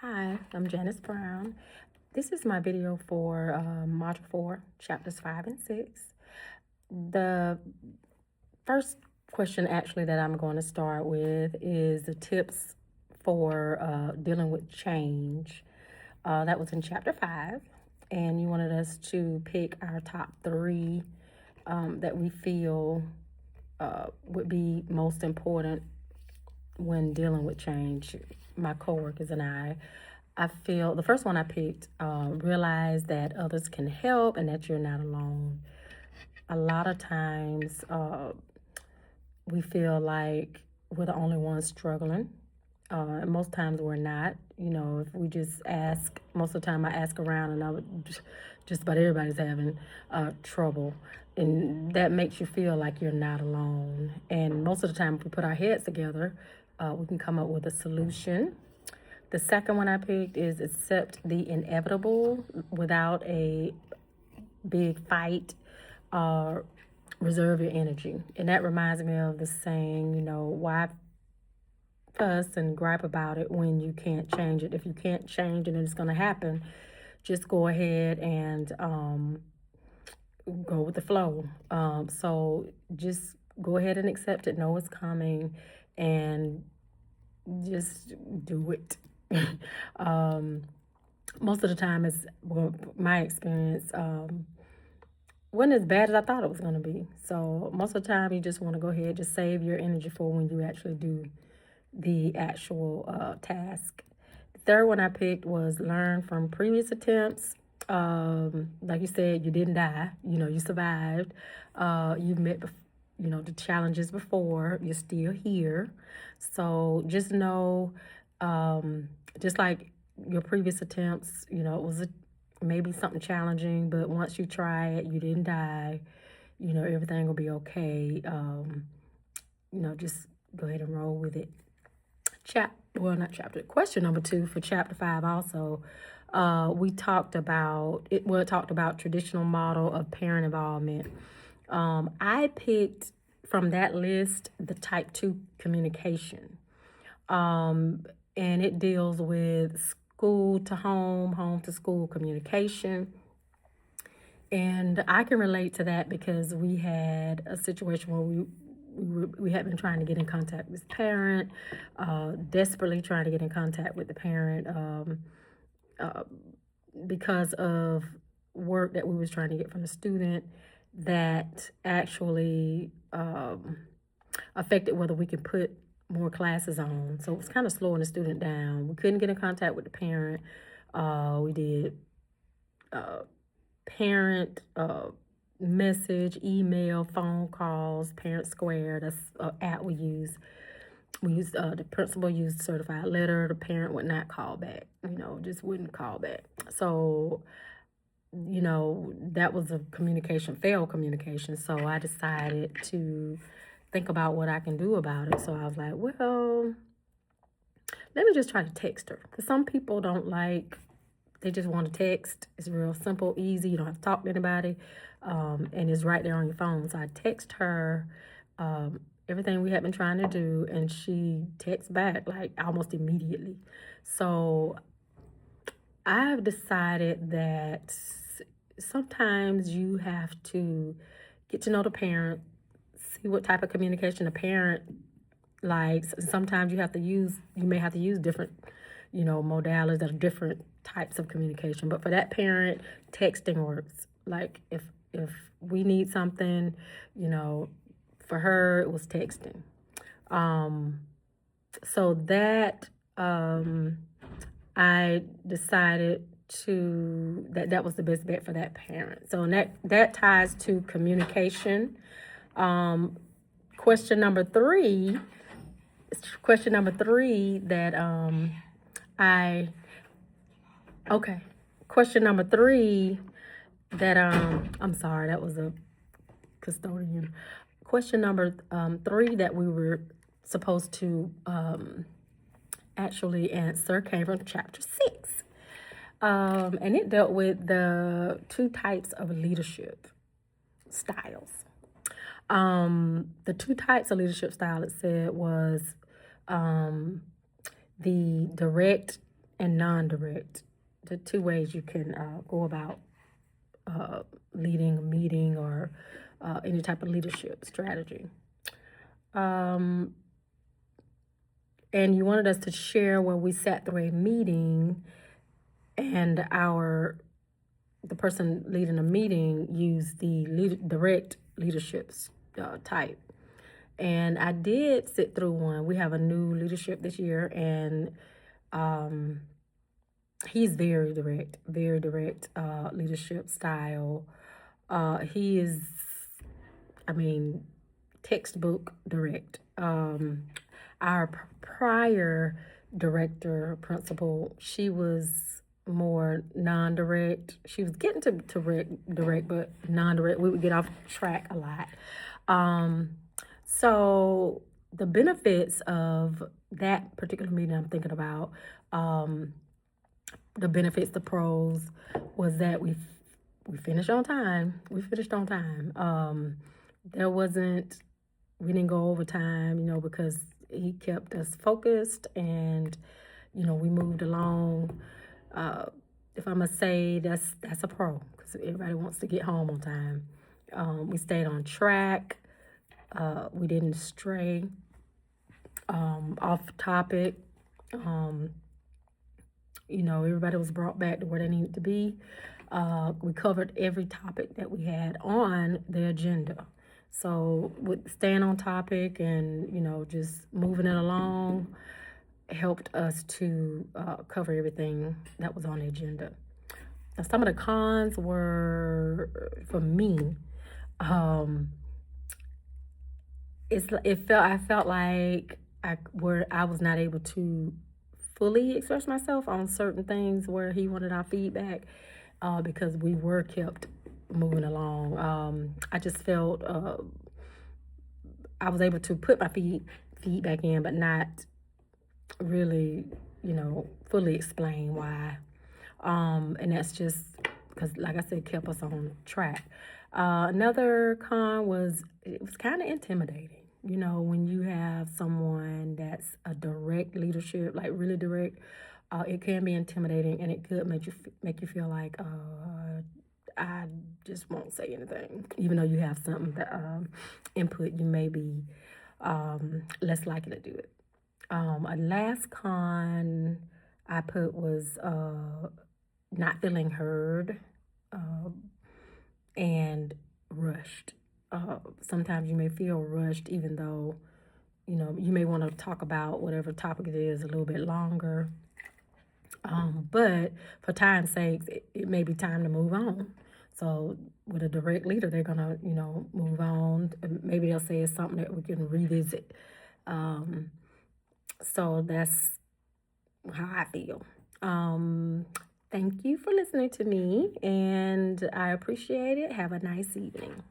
Hi, I'm Janice Brown. This is my video for Module 4, Chapters 5 and 6. The first question actually that I'm going to start with is the tips for dealing with change. That was in Chapter 5, and you wanted us to pick our top 3 that we feel would be most important when dealing with change. My coworkers and I feel the first one I picked, realize that others can help and that you're not alone. A lot of times we feel like we're the only ones struggling. And most times we're not. You know, if we just ask, most of the time I ask around and just about everybody's having trouble. And that makes you feel like you're not alone. And most of the time, if we put our heads together, we can come up with a solution. The second one I picked is accept the inevitable without a big fight. Reserve your energy. And that reminds me of the saying, why fuss and gripe about it when you can't change it? If you can't change it and it's going to happen, just go ahead and go with the flow. So just go ahead and accept it. Know it's coming and just do it. Most of the time, my experience, wasn't as bad as I thought it was going to be. So most of the time, you just want to go ahead, just save your energy for when you actually do the actual task. The third one I picked was learn from previous attempts. Like you said, you didn't die. You survived. You've met, the challenges before. You're still here. So just know, just like your previous attempts, it was maybe something challenging, but once you try it, you didn't die. Everything will be okay. Just go ahead and roll with it. Question number 2 for chapter 5 also. We talked about it. Well, it talked about traditional model of parent involvement. I picked from that list the type 2 communication. And it deals with school to home, home to school communication. And I can relate to that because we had a situation where we had been trying to get in contact with the parent, desperately trying to get in contact with the parent because of work that we was trying to get from the student that actually affected whether we could put more classes on. So it was kind of slowing the student down. We couldn't get in contact with the parent. We did parent message, email, phone calls, Parent Square. That's an app we use. We used the principal used certified letter. The parent would not call back. Just wouldn't call back. So that was a failed communication. So I decided to think about what I can do about it. So I was like, well, let me just try to text her. Because some people don't like, they just want to text. It's real simple, easy. You don't have to talk to anybody. And it's right there on your phone. So I text her everything we had been trying to do. And she texts back like almost immediately. So I've decided that sometimes you have to get to know the parent, see what type of communication the parent likes. Sometimes you may have to use different, modalities that are different types of communication. But for that parent, texting works. Like if we need something, for her it was texting. So that I decided that was the best bet for that parent. So that ties to communication. Question number three that question number 3 that I'm sorry, that was a custodian. Question number 3 that we were supposed to actually answer came from chapter 6. And it dealt with the 2 types of leadership styles. The 2 types of leadership style, it said, was the direct and non-direct. The two ways you can go about leading a meeting or any type of leadership strategy. And you wanted us to share where we sat through a meeting and the person leading the meeting used the direct leadership type. And I did sit through one. We have a new leadership this year, and he's very direct leadership style. He is, textbook direct. Our prior director, principal, she was more non-direct. She was getting to direct, but non-direct. We would get off track a lot. So the benefits of that particular meeting I'm thinking about, the benefits, the pros, was that we finished on time. We finished on time. We didn't go overtime, because he kept us focused, and we moved along. If I must say, that's a pro, because everybody wants to get home on time. We stayed on track. We didn't stray off topic. Everybody was brought back to where they needed to be. We covered every topic that we had on the agenda. So with staying on topic and, just moving it along helped us to cover everything that was on the agenda. Now, some of the cons were, for me, I felt like I was not able to fully express myself on certain things where he wanted our feedback, because we were kept moving along. I just felt I was able to put my feedback in, but not really, fully explain why. And that's just because, like I said, kept us on track. Another con was, it was kind of intimidating. When you have someone that's a direct leadership, like really direct, it can be intimidating, and it could make you feel like, I just won't say anything. Even though you have something that input, you may be less likely to do it. A last con I put was not feeling heard and rushed. Sometimes you may feel rushed, even though, you may want to talk about whatever topic it is a little bit longer. But for time's sake, it may be time to move on. So with a direct leader, they're going to, move on. Maybe they'll say it's something that we can revisit. So that's how I feel. Thank you for listening to me, and I appreciate it. Have a nice evening.